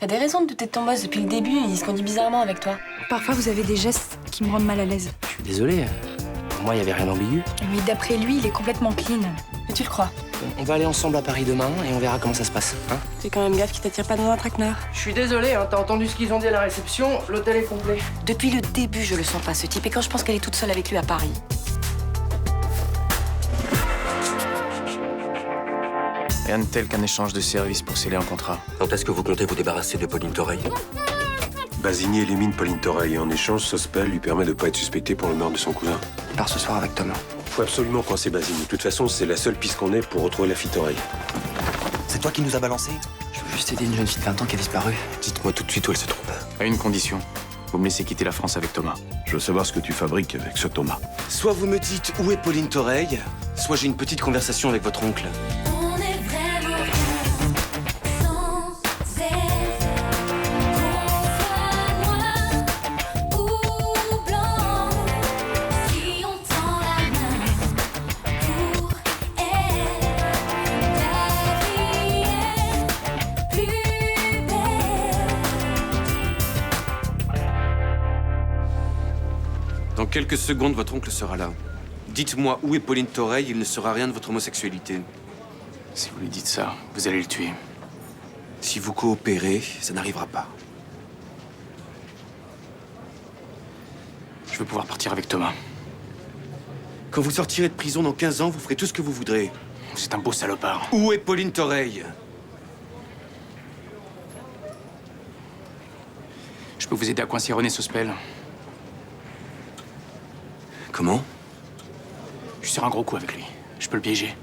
T'as des raisons de douter de ton boss depuis le début, il se conduit bizarrement avec toi. Parfois, vous avez des gestes qui me rendent mal à l'aise. Je suis désolé. Pour moi, il n'y avait rien d'ambigu. Mais d'après lui, il est complètement clean. Et tu le crois? On va aller ensemble à Paris demain et on verra comment ça se passe. Hein? Fais quand même gaffe qu'il t'attire pas dans un traquenard. Je suis désolé, hein, t'as entendu ce qu'ils ont dit à la réception, l'hôtel est complet. Depuis le début, je le sens pas, ce type. Et quand je pense qu'elle est toute seule avec lui à Paris. Rien de tel qu'un échange de services pour sceller un contrat. Quand est-ce que vous comptez vous débarrasser de Pauline Toreille? Basini élimine Pauline Toreille et en échange, Sospel lui permet de pas être suspecté pour le meurtre de son cousin. Il part ce soir avec Thomas. Faut absolument coincer Basini. De toute façon, c'est la seule piste qu'on ait pour retrouver la fille Toreille. C'est toi qui nous as balancé? Je veux juste aider une jeune fille de 20 ans qui a disparu. Dites-moi tout de suite où elle se trouve. À une condition. Vous me laissez quitter la France avec Thomas. Je veux savoir ce que tu fabriques avec ce Thomas. Soit vous me dites où est Pauline Toreille, soit j'ai une petite conversation avec votre oncle. On est vraiment sans cesse, qu'on soit noir ou blanc, si on tend la main pour elle, la vie est plus belle. Dans quelques secondes, votre oncle sera là. Dites-moi où est Pauline Toreille, il ne sera rien de votre homosexualité. Si vous lui dites ça, vous allez le tuer. Si vous coopérez, ça n'arrivera pas. Je veux pouvoir partir avec Thomas. Quand vous sortirez de prison dans 15 ans, vous ferez tout ce que vous voudrez. C'est un beau salopard. Où est Pauline Toreille? Je peux vous aider à coincer René Sospel. Comment? Je suis sur un gros coup avec lui. Je peux le piéger.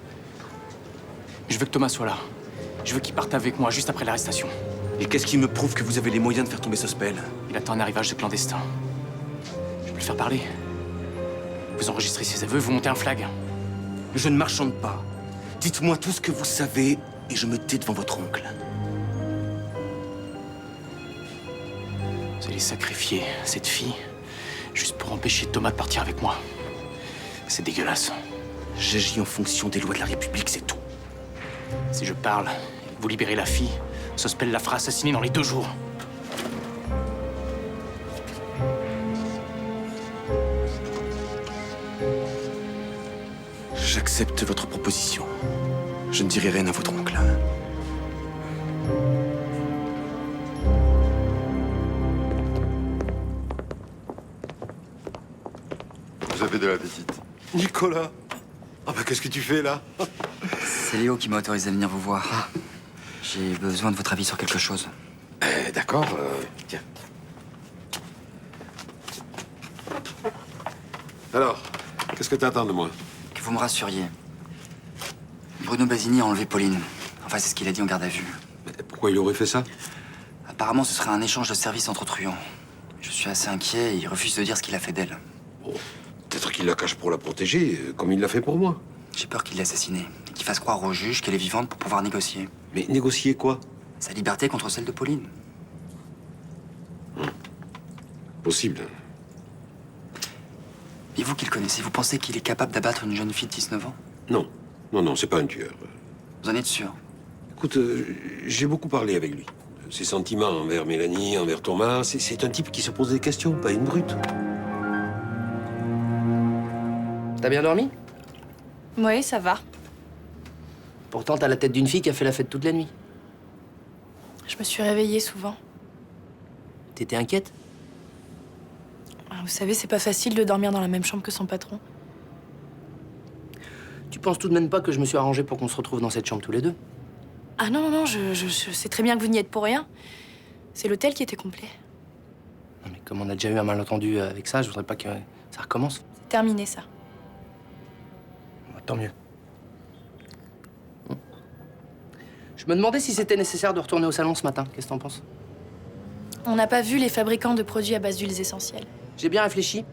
Je veux que Thomas soit là. Je veux qu'il parte avec moi juste après l'arrestation. Et qu'est-ce qui me prouve que vous avez les moyens de faire tomber Sospel? Il attend un arrivage de clandestin. Je peux le faire parler. Vous enregistrez ses aveux, vous montez un flag. Je ne marchande pas. Dites-moi tout ce que vous savez et je me tais devant votre oncle. Vous allez sacrifier cette fille juste pour empêcher Thomas de partir avec moi. C'est dégueulasse. J'agis en fonction des lois de la République, c'est tout. Si je parle et que vous libérez la fille, Sospel la fera assassiner dans les 2 jours. J'accepte votre proposition. Je ne dirai rien à votre oncle. Vous avez de la visite. Nicolas! Ah bah qu'est-ce que tu fais là? C'est Léo qui m'a autorisé à venir vous voir. J'ai besoin de votre avis sur quelque chose. D'accord, tiens. Alors, qu'est-ce que t'attends de moi? Que vous me rassuriez. Bruno Basini a enlevé Pauline. Enfin, c'est ce qu'il a dit en garde à vue. Mais pourquoi il aurait fait ça? Apparemment, ce serait un échange de services entre truands. Je suis assez inquiet et il refuse de dire ce qu'il a fait d'elle. Bon, peut-être qu'il la cache pour la protéger, comme il l'a fait pour moi. J'ai peur qu'il l'ait assassinée et qu'il fasse croire au juge qu'elle est vivante pour pouvoir négocier. Mais négocier quoi? Sa liberté contre celle de Pauline. Possible. Et vous qui le connaissez, vous pensez qu'il est capable d'abattre une jeune fille de 19 ans? Non. Non, c'est pas un tueur. Vous en êtes sûr? Écoute, j'ai beaucoup parlé avec lui. Ses sentiments envers Mélanie, envers Thomas, c'est un type qui se pose des questions, pas une brute. T'as bien dormi? Oui, ça va. Pourtant, t'as la tête d'une fille qui a fait la fête toute la nuit. Je me suis réveillée souvent. T'étais inquiète? Vous savez, c'est pas facile de dormir dans la même chambre que son patron. Tu penses tout de même pas que je me suis arrangé pour qu'on se retrouve dans cette chambre tous les deux? Ah non, je sais très bien que vous n'y êtes pour rien. C'est l'hôtel qui était complet. Non, mais comme on a déjà eu un malentendu avec ça, je voudrais pas que ça recommence. C'est terminé, ça. Bah, tant mieux. Je me demandais si c'était nécessaire de retourner au salon ce matin. Qu'est-ce que t'en penses? On n'a pas vu les fabricants de produits à base d'huiles essentielles. J'ai bien réfléchi.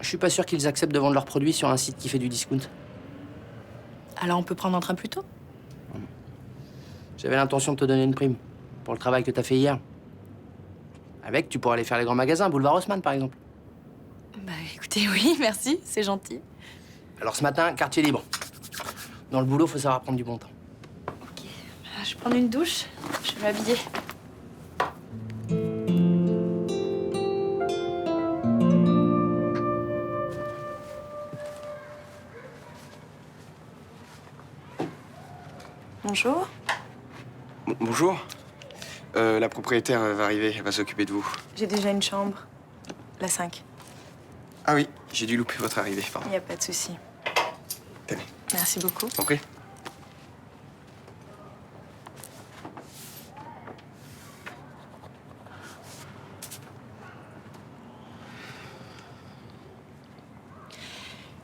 Je suis pas sûr qu'ils acceptent de vendre leurs produits sur un site qui fait du discount. Alors on peut prendre un train plus tôt? J'avais l'intention de te donner une prime pour le travail que t'as fait hier. Avec, tu pourras aller faire les grands magasins, boulevard Haussmann, par exemple. Bah écoutez, oui, merci, c'est gentil. Alors ce matin, quartier libre. Dans le boulot, faut savoir prendre du bon temps. Ok, je vais prendre une douche, je vais m'habiller. Bonjour. Bonjour. La propriétaire va arriver, elle va s'occuper de vous. J'ai déjà une chambre. La 5. Ah oui, j'ai dû louper votre arrivée, pardon. Il n'y a pas de souci. Tenez, Merci beaucoup. t'en prie.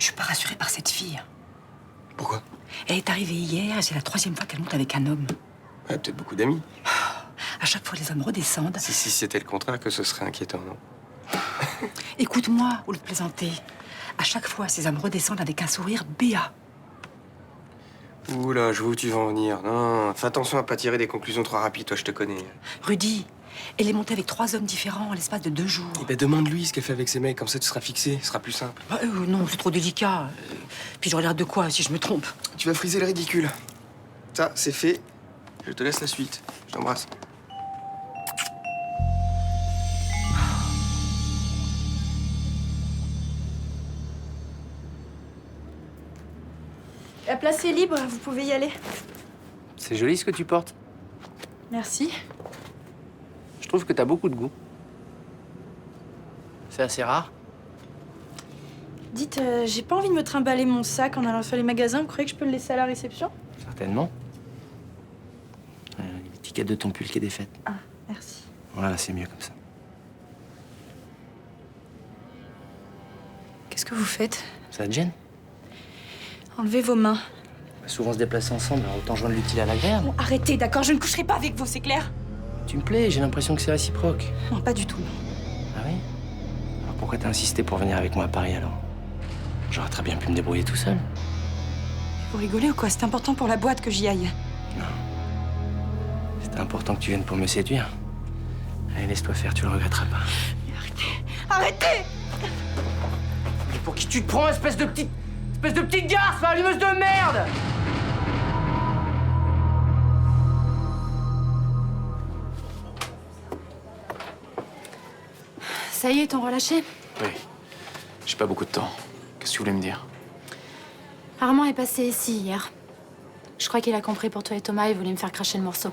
Je suis pas rassurée par cette fille. Pourquoi? Elle est arrivée hier et c'est la 3e fois qu'elle monte avec un homme. Ouais, peut-être beaucoup d'amis. À chaque fois, les hommes redescendent. Si c'était le contraire, que ce serait inquiétant, non? Écoute-moi, au lieu de plaisanter. À chaque fois, ces hommes redescendent avec un sourire béat. Oula, je vois où tu vas en venir. Non, fais attention à pas tirer des conclusions trop rapides, toi, je te connais. Rudy, elle est montée avec 3 hommes différents en l'espace de 2 jours. Eh ben, demande-lui ce qu'elle fait avec ses mecs, comme ça tu seras fixé, ce sera plus simple. Bah, non, c'est trop délicat. Puis je regarde de quoi si je me trompe. Tu vas friser le ridicule. Ça, c'est fait. Je te laisse la suite. Je t'embrasse. La place est libre, vous pouvez y aller. C'est joli ce que tu portes. Merci. Je trouve que t'as beaucoup de goût. C'est assez rare. Dites, j'ai pas envie de me trimballer mon sac en allant faire les magasins. Vous croyez que je peux le laisser à la réception? Certainement. L'étiquette de ton pull qui est défaite. Ah, merci. Voilà, c'est mieux comme ça. Qu'est-ce que vous faites? Ça te gêne? Enlevez vos mains. On va souvent se déplacer ensemble, alors autant joindre l'utile à l'agréable. Bon, arrêtez, d'accord? Je ne coucherai pas avec vous, c'est clair? Tu me plais, j'ai l'impression que c'est réciproque. Non, pas du tout. Ah oui? Alors pourquoi t'as insisté pour venir avec moi à Paris alors? J'aurais très bien pu me débrouiller tout seul. Vous rigolez ou quoi? C'est important pour la boîte que j'y aille. C'était important que tu viennes pour me séduire. Allez, laisse-toi faire, tu le regretteras pas. Arrêtez! Mais pour qui tu te prends, espèce de petite garce, allumeuse de merde! Ça y est, t'en relâché? Oui. J'ai pas beaucoup de temps. Qu'est-ce que tu voulais me dire? Armand est passé ici hier. Je crois qu'il a compris pour toi et Thomas, il voulait me faire cracher le morceau.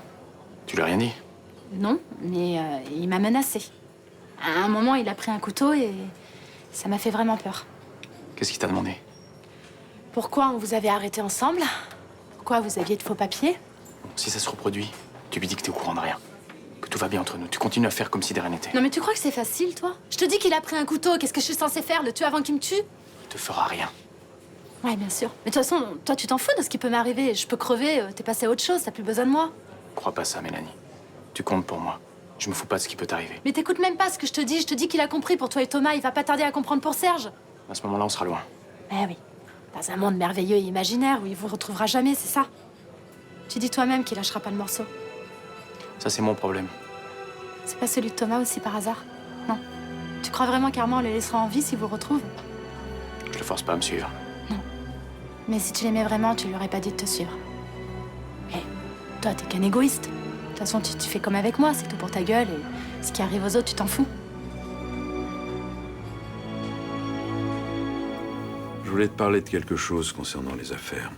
Tu lui as rien dit? Non, mais il m'a menacé. À un moment, il a pris un couteau et ça m'a fait vraiment peur. Qu'est-ce qu'il t'a demandé? Pourquoi on vous avait arrêté ensemble? Pourquoi vous aviez de faux papiers? Si ça se reproduit, tu lui dis que t'es au courant de rien. Que tout va bien entre nous. Tu continues à faire comme si de rien n'était. Non mais tu crois que c'est facile, toi? Je te dis qu'il a pris un couteau, qu'est-ce que je suis censée faire? Le tuer avant qu'il me tue? Il te fera rien. Ouais, bien sûr. Mais de toute façon, toi, tu t'en fous de ce qui peut m'arriver. Je peux crever, t'es passé à autre chose, t'as plus besoin de moi. Crois pas ça, Mélanie. Tu comptes pour moi. Je me fous pas de ce qui peut t'arriver. Mais t'écoutes même pas ce que je te dis qu'il a compris pour toi et Thomas, il va pas tarder à comprendre pour Serge. À ce moment-là, on sera loin. Eh oui, dans un monde merveilleux et imaginaire où il vous retrouvera jamais, c'est ça? Tu dis toi-même qu'il lâchera pas le morceau. Ça, c'est mon problème. C'est pas celui de Thomas aussi par hasard? Non. Tu crois vraiment qu'Armand le laissera en vie s'il vous retrouve? Je le force pas à me suivre. Mais si tu l'aimais vraiment, tu lui aurais pas dit de te suivre. Mais toi, t'es qu'un égoïste. De toute façon, tu fais comme avec moi, c'est tout pour ta gueule et ce qui arrive aux autres, tu t'en fous. Je voulais te parler de quelque chose concernant les affaires.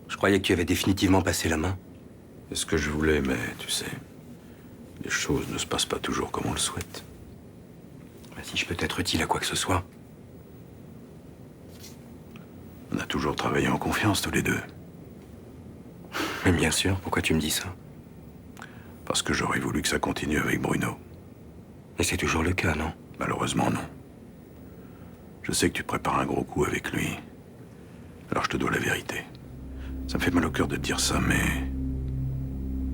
Je croyais que tu avais définitivement passé la main. C'est ce que je voulais, mais tu sais, les choses ne se passent pas toujours comme on le souhaite. Si je peux être utile à quoi que ce soit. On a toujours travaillé en confiance tous les deux. Mais bien sûr, pourquoi tu me dis ça? Parce que j'aurais voulu que ça continue avec Bruno. Mais c'est toujours le cas, non? Malheureusement, non. Je sais que tu prépares un gros coup avec lui. Alors je te dois la vérité. Ça me fait mal au cœur de te dire ça, mais...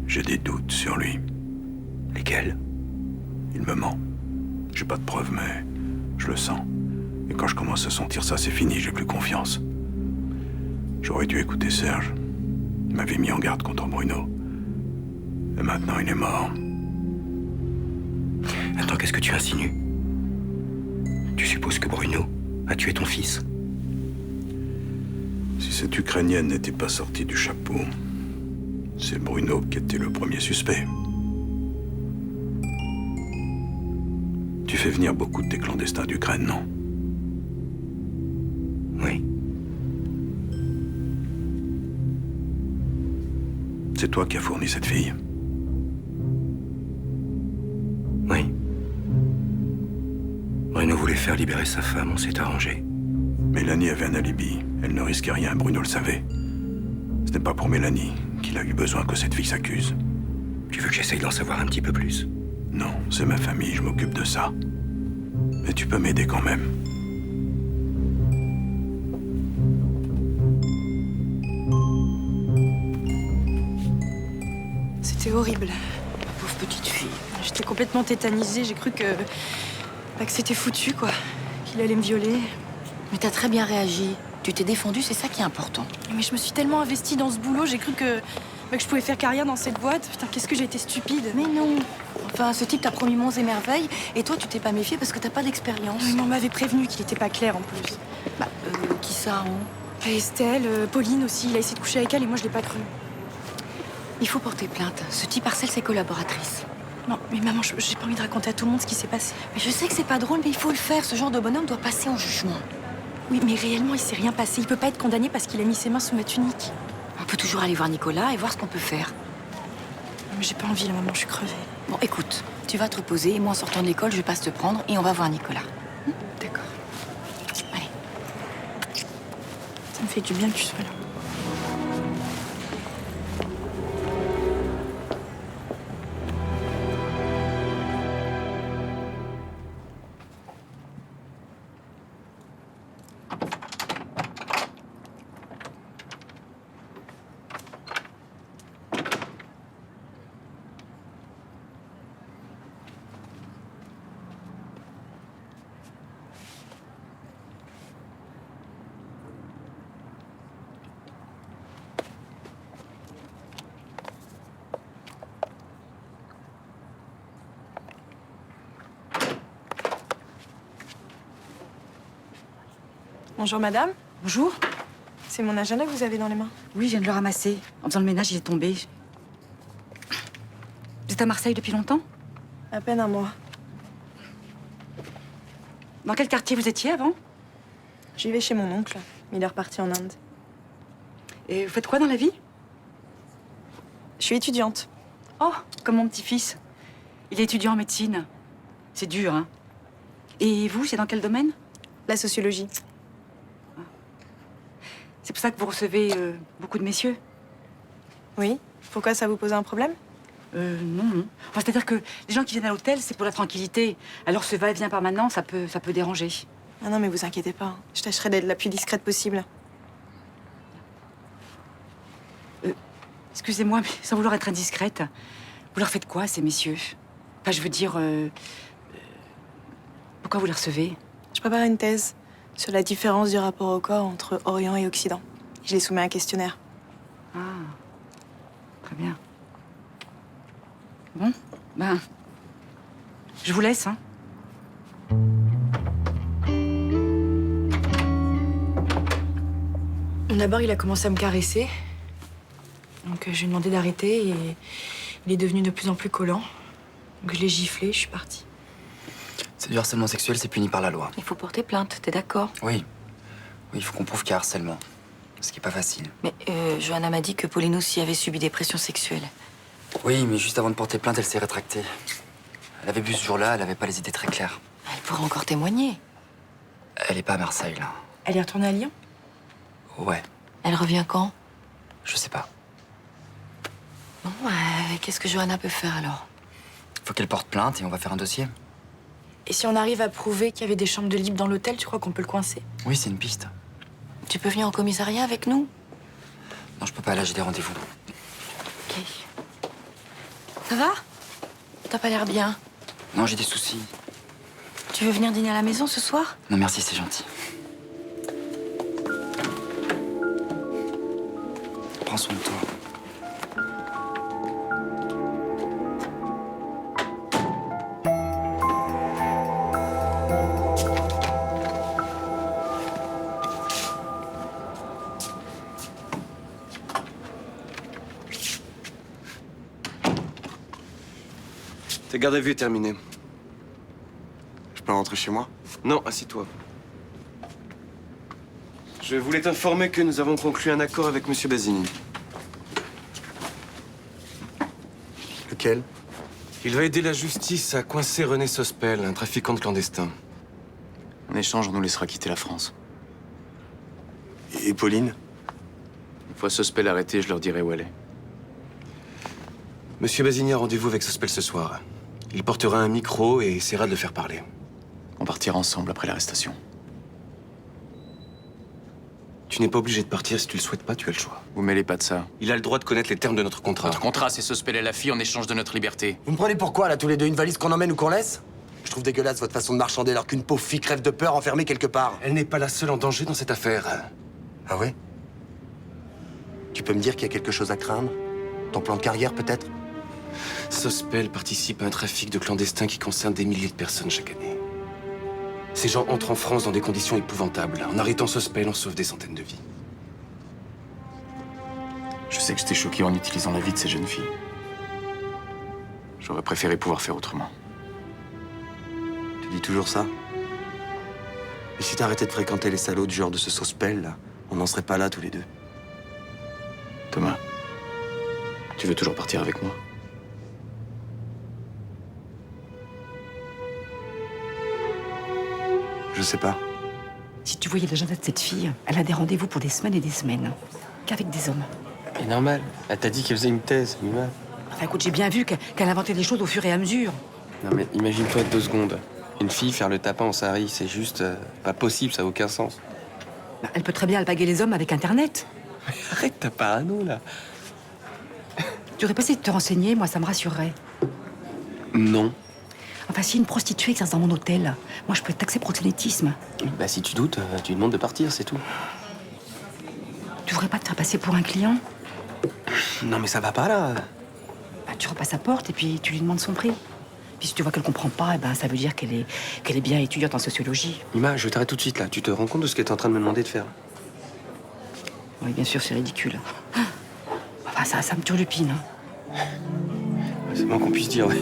j'ai des doutes sur lui. Lesquels? Il me ment. J'ai pas de preuves, mais je le sens. Et quand je commence à sentir ça, c'est fini, j'ai plus confiance. J'aurais dû écouter Serge. Il m'avait mis en garde contre Bruno. Et maintenant, il est mort. Attends, qu'est-ce que tu insinues? Tu supposes que Bruno a tué ton fils? Si cette Ukrainienne n'était pas sortie du chapeau, c'est Bruno qui était le premier suspect. Tu fais venir beaucoup de tes clandestins d'Ukraine, non? Oui. C'est toi qui as fourni cette fille. Oui. Bruno voulait faire libérer sa femme, on s'est arrangé. Mélanie avait un alibi. Elle ne risquait rien, Bruno le savait. Ce n'est pas pour Mélanie qu'il a eu besoin que cette fille s'accuse. Tu veux que j'essaye d'en savoir un petit peu plus? Non, c'est ma famille, je m'occupe de ça. Mais tu peux m'aider quand même. C'était horrible. Ma pauvre petite fille. J'étais complètement tétanisée, j'ai cru que c'était foutu, quoi. Qu'il allait me violer. Mais t'as très bien réagi. Tu t'es défendue, c'est ça qui est important. Mais je me suis tellement investie dans ce boulot, j'ai cru que je pouvais faire carrière dans cette boîte. Putain, qu'est-ce que j'ai été stupide. Mais non. Enfin, ce type t'a promis monts et merveilles, et toi, tu t'es pas méfié parce que t'as pas d'expérience. Mais on m'avait prévenu qu'il était pas clair, en plus. Bah, qui ça, hein? Estelle, Pauline aussi, il a essayé de coucher avec elle et moi je l'ai pas cru. Il faut porter plainte. Ce type harcèle ses collaboratrices. Non, mais maman, j'ai pas envie de raconter à tout le monde ce qui s'est passé. Mais je sais que c'est pas drôle, mais il faut le faire. Ce genre de bonhomme doit passer en jugement. Oui, mais réellement, il s'est rien passé. Il peut pas être condamné parce qu'il a mis ses mains sous ma tunique. On peut toujours aller voir Nicolas et voir ce qu'on peut faire. Non, mais j'ai pas envie, là, maman, je suis crevée. Bon, écoute, tu vas te reposer et moi, en sortant de l'école, je passe te prendre et on va voir Nicolas. D'accord. Allez. Ça me fait du bien que tu sois là. Bonjour madame. Bonjour. C'est mon agenda que vous avez dans les mains. Oui, je viens de le ramasser. En faisant le ménage, il est tombé. Vous êtes à Marseille depuis longtemps? À peine un mois. Dans quel quartier vous étiez avant? J'y vais chez mon oncle. Il est reparti en Inde. Et vous faites quoi dans la vie? Je suis étudiante. Oh, comme mon petit-fils. Il est étudiant en médecine. C'est dur, hein? Et vous, c'est dans quel domaine? La sociologie. C'est pour ça que vous recevez beaucoup de messieurs? Oui. Pourquoi ça vous pose un problème? Non, non. Enfin, c'est-à-dire que les gens qui viennent à l'hôtel, c'est pour la tranquillité. Alors ce va-et-vient permanent, ça peut déranger. Ah non, mais vous inquiétez pas. Je tâcherai d'être la plus discrète possible. Excusez-moi, mais sans vouloir être indiscrète, vous leur faites quoi, ces messieurs? Enfin, je veux dire... pourquoi vous les recevez? Je prépare une thèse sur la différence du rapport au corps entre Orient et Occident. Je les soumets à un questionnaire. Ah, très bien. Bon, ben... je vous laisse, hein. D'abord, il a commencé à me caresser. Donc, je lui ai demandé d'arrêter et il est devenu de plus en plus collant. Donc, je l'ai giflé, je suis partie. C'est du harcèlement sexuel, c'est puni par la loi. Il faut porter plainte, t'es d'accord? Oui. Oui, il faut qu'on prouve qu'il y a harcèlement. Ce qui est pas facile. Mais Johanna m'a dit que Pauline aussi avait subi des pressions sexuelles. Oui, mais juste avant de porter plainte, elle s'est rétractée. Elle avait bu ce jour-là, elle avait pas les idées très claires. Elle pourra encore témoigner. Elle est pas à Marseille, là. Elle est retournée à Lyon? Ouais, Elle revient quand? je sais pas. Bon, qu'est-ce que Johanna peut faire alors? Faut qu'elle porte plainte et on va faire un dossier. Et si on arrive à prouver qu'il y avait des chambres de libre dans l'hôtel, tu crois qu'on peut le coincer? Oui, c'est une piste. Tu peux venir au commissariat avec nous? Non, je peux pas, là, j'ai des rendez-vous. Ok. Ça va? T'as pas l'air bien. Non, j'ai des soucis. Tu veux venir dîner à la maison ce soir? Non, merci, c'est gentil. Prends soin de toi. Ta garde à vue est terminée. Je peux rentrer chez moi? Non, assis-toi. Je voulais t'informer que nous avons conclu un accord avec Monsieur Basini. Lequel? Il va aider la justice à coincer René Sospel, un trafiquant de clandestin. En échange, on nous laissera quitter la France. Et Pauline? Une fois Sospel arrêté, je leur dirai où elle est. Monsieur Bazini a rendez-vous avec Sospel ce soir. Il portera un micro et essaiera de le faire parler. On partira ensemble après l'arrestation. Tu n'es pas obligé de partir. Si tu le souhaites pas, tu as le choix. Vous mêlez pas de ça. Il a le droit de connaître les termes de notre contrat. Notre contrat, c'est Sospel et la fille en échange de notre liberté. Vous me prenez pour quoi, là, tous les deux? Une valise qu'on emmène ou qu'on laisse? Je trouve dégueulasse votre façon de marchander alors qu'une pauvre fille crève de peur enfermée quelque part. Elle n'est pas la seule en danger dans cette affaire. Ah ouais? Tu peux me dire qu'il y a quelque chose à craindre? Ton plan de carrière, peut-être? Sospel participe à un trafic de clandestins qui concerne des milliers de personnes chaque année. Ces gens entrent en France dans des conditions épouvantables. En arrêtant Sospel, on sauve des centaines de vies. Je sais que j'étais choqué en utilisant la vie de ces jeunes filles. J'aurais préféré pouvoir faire autrement. Tu dis toujours ça? Et si t'arrêtais de fréquenter les salauds du genre de ce Sospel, là, on n'en serait pas là tous les deux. Thomas, tu veux toujours partir avec moi? Je sais pas. Si tu voyais l'agenda de cette fille, elle a des rendez-vous pour des semaines et des semaines. Qu'avec des hommes. C'est normal. Elle t'a dit qu'elle faisait une thèse, Mima. Enfin écoute, j'ai bien vu qu'elle inventait des choses au fur et à mesure. Non mais imagine-toi 2 secondes. Une fille faire le tapin en sari, c'est juste pas possible, ça a aucun sens. Bah, elle peut très bien alpaguer les hommes avec Internet. Arrête ta parano, là. Tu aurais pas essayé de te renseigner, moi ça me rassurerait. Non. Enfin, si une prostituée exerce dans mon hôtel, moi je peux être taxé proxénétisme. Bah si tu doutes, tu lui demandes de partir, c'est tout. Tu voudrais pas te faire passer pour un client? Non mais ça va pas, là. Bah, tu repasses sa porte et puis tu lui demandes son prix. Puis si tu vois qu'elle comprend pas, eh ben, ça veut dire qu'elle est bien étudiante en sociologie. Mima, je t'arrête tout de suite, là. Tu te rends compte de ce qu'elle est en train de me demander de faire? Oui, bien sûr, c'est ridicule. Enfin, ça me turlupine. Hein. C'est moins qu'on puisse dire, oui.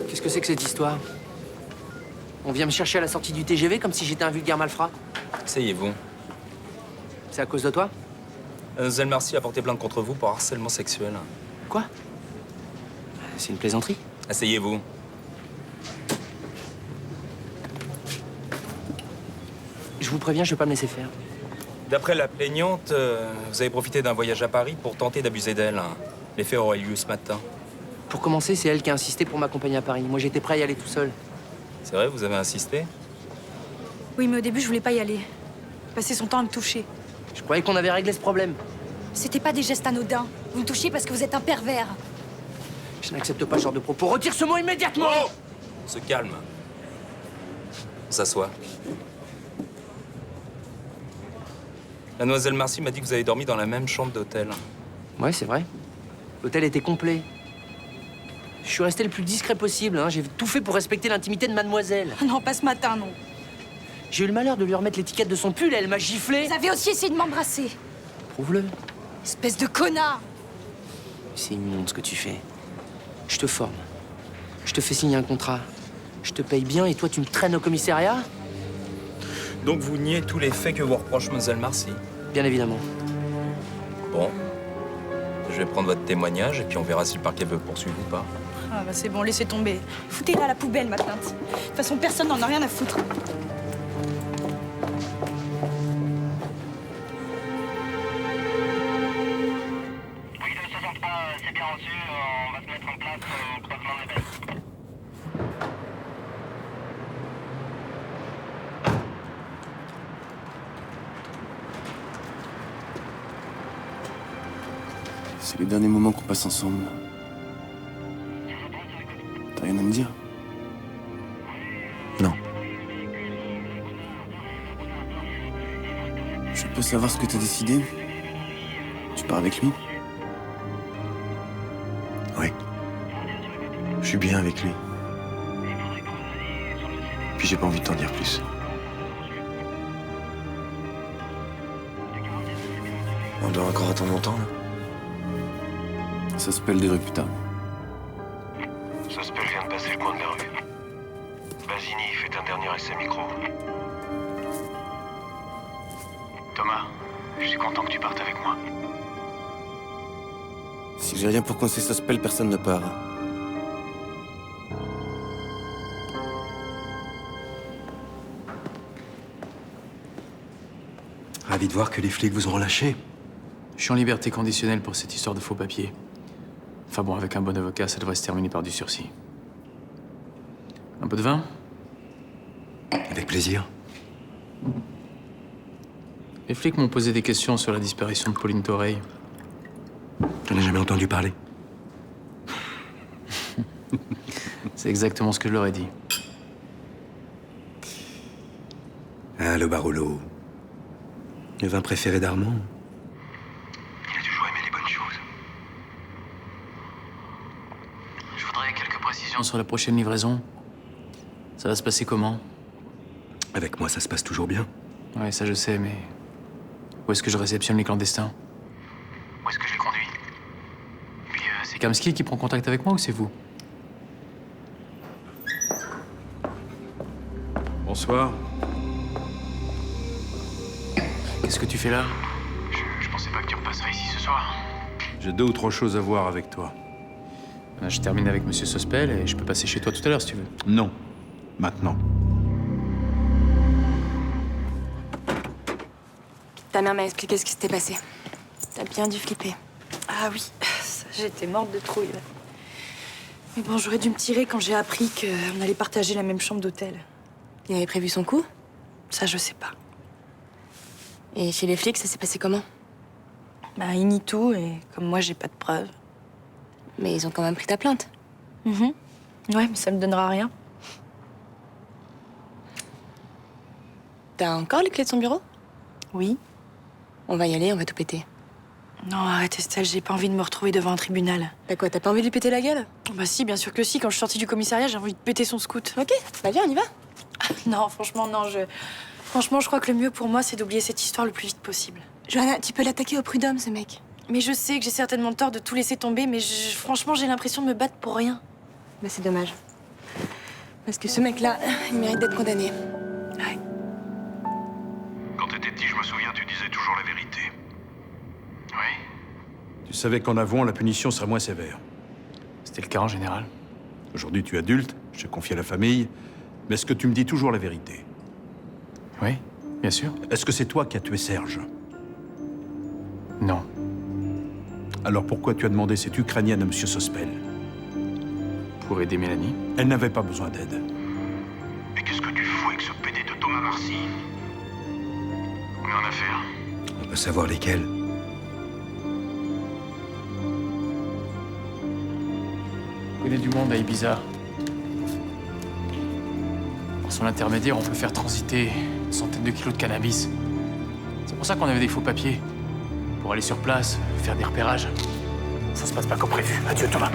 Qu'est-ce que c'est que cette histoire? On vient me chercher à la sortie du TGV comme si j'étais un vulgaire malfrat? Asseyez-vous. C'est à cause de toi? Mademoiselle Marcy a porté plainte contre vous pour harcèlement sexuel. Quoi? C'est une plaisanterie? Asseyez-vous. Je vous préviens, je vais pas me laisser faire. D'après la plaignante, vous avez profité d'un voyage à Paris pour tenter d'abuser d'elle. Les faits auraient eu lieu ce matin. Pour commencer, c'est elle qui a insisté pour m'accompagner à Paris. Moi, j'étais prêt à y aller tout seul. C'est vrai, vous avez insisté? Oui, mais au début, je voulais pas y aller. Passer son temps à me toucher. Je croyais qu'on avait réglé ce problème. C'était pas des gestes anodins. Vous me touchiez parce que vous êtes un pervers. Je n'accepte pas ce genre de propos. Retire ce mot immédiatement! Oh! On se calme. On s'assoit. Mademoiselle Marcy m'a dit que vous avez dormi dans la même chambre d'hôtel. Ouais, c'est vrai. L'hôtel était complet. Je suis resté le plus discret possible, hein. J'ai tout fait pour respecter l'intimité de mademoiselle. Non, pas ce matin, non. J'ai eu le malheur de lui remettre l'étiquette de son pull et elle m'a giflé. Vous avez aussi essayé de m'embrasser. Prouve-le. Espèce de connard. C'est immonde ce que tu fais. Je te forme. Je te fais signer un contrat. Je te paye bien et toi, tu me traînes au commissariat? Donc vous niez tous les faits que vous reproche Mademoiselle Marcy? Bien évidemment. Bon. Je vais prendre votre témoignage et puis on verra si le parquet veut poursuivre ou pas. Ah bah c'est bon, laissez tomber. Foutez-la à la poubelle, ma plainte. De toute façon, personne n'en a rien à foutre. C'est les derniers moments qu'on passe ensemble. T'as rien à me dire? Non. Je peux savoir ce que t'as décidé? Tu pars avec lui? Oui. Je suis bien avec lui. Puis j'ai pas envie de t'en dire plus. On doit encore attendre longtemps, là? Ça s'appelle des rues, putain. Sospel vient de passer le coin de la rue. Basini fait un dernier essai micro. Thomas, je suis content que tu partes avec moi. Si j'ai rien pour coincer Sospel, personne ne part. Ravi de voir que les flics vous ont relâché. Je suis en liberté conditionnelle pour cette histoire de faux papiers. Enfin bon, avec un bon avocat, ça devrait se terminer par du sursis. Un peu de vin? Avec plaisir. Les flics m'ont posé des questions sur la disparition de Pauline Toreille. J'en ai jamais entendu parler. C'est exactement ce que je leur ai dit. Ah, le Barolo. Le vin préféré d'Armand. Il a toujours aimé les bonnes choses. Je voudrais quelques précisions sur la prochaine livraison. Ça va se passer comment? Avec moi, ça se passe toujours bien. Ouais, ça je sais, mais... Où est-ce que je réceptionne les clandestins? Où est-ce que je les conduis? Puis c'est Kamsky qui prend contact avec moi ou c'est vous? Bonsoir. Qu'est-ce que tu fais là? Je pensais pas que tu repasserais ici ce soir. J'ai 2 ou 3 choses à voir avec toi. Je termine avec Monsieur Sospel et je peux passer chez toi tout à l'heure si tu veux. Non. Maintenant. Ta mère m'a expliqué ce qui s'était passé. T'as bien dû flipper. Ah oui, ça, j'étais morte de trouille. Mais bon, j'aurais dû me tirer quand j'ai appris qu'on allait partager la même chambre d'hôtel. Il avait prévu son coup? Ça, je sais pas. Et chez les flics, ça s'est passé comment? Bah, il nie tout et comme moi, j'ai pas de preuves. Mais ils ont quand même pris ta plainte. Ouais, mais ça me donnera rien. T'as encore les clés de son bureau? Oui. On va y aller, on va tout péter. Non, arrête Estelle, j'ai pas envie de me retrouver devant un tribunal. Bah quoi, t'as pas envie de lui péter la gueule? Bah si, bien sûr que si. Quand je suis sortie du commissariat, j'ai envie de péter son scout. Ok, bah viens, on y va. Non, franchement, non, Franchement, je crois que le mieux pour moi, c'est d'oublier cette histoire le plus vite possible. Johanna, tu peux l'attaquer au prud'homme, ce mec. Mais je sais que j'ai certainement tort de tout laisser tomber, mais franchement, j'ai l'impression de me battre pour rien. Bah c'est dommage. Parce que ce mec-là, il mérite d'être condamné. Ouais. Quand t'étais petit, je me souviens, tu disais toujours la vérité. Oui. Tu savais qu'en avouant, la punition serait moins sévère. C'était le cas en général. Aujourd'hui, tu es adulte, je t'ai confié à la famille, mais est-ce que tu me dis toujours la vérité? Oui, bien sûr. Est-ce que c'est toi qui as tué Serge? Non. Alors pourquoi tu as demandé cette Ukrainienne à Monsieur Sospel? Pour aider Mélanie. Elle n'avait pas besoin d'aide. Mais qu'est-ce que tu fous avec ce PD de Thomas Marcy? On est en affaire. On peut savoir lesquels. Je connais du monde à Ibiza. Par son intermédiaire, on peut faire transiter une centaine de kilos de cannabis. C'est pour ça qu'on avait des faux papiers. Pour aller sur place, faire des repérages. Ça se passe pas comme prévu. Adieu Thomas.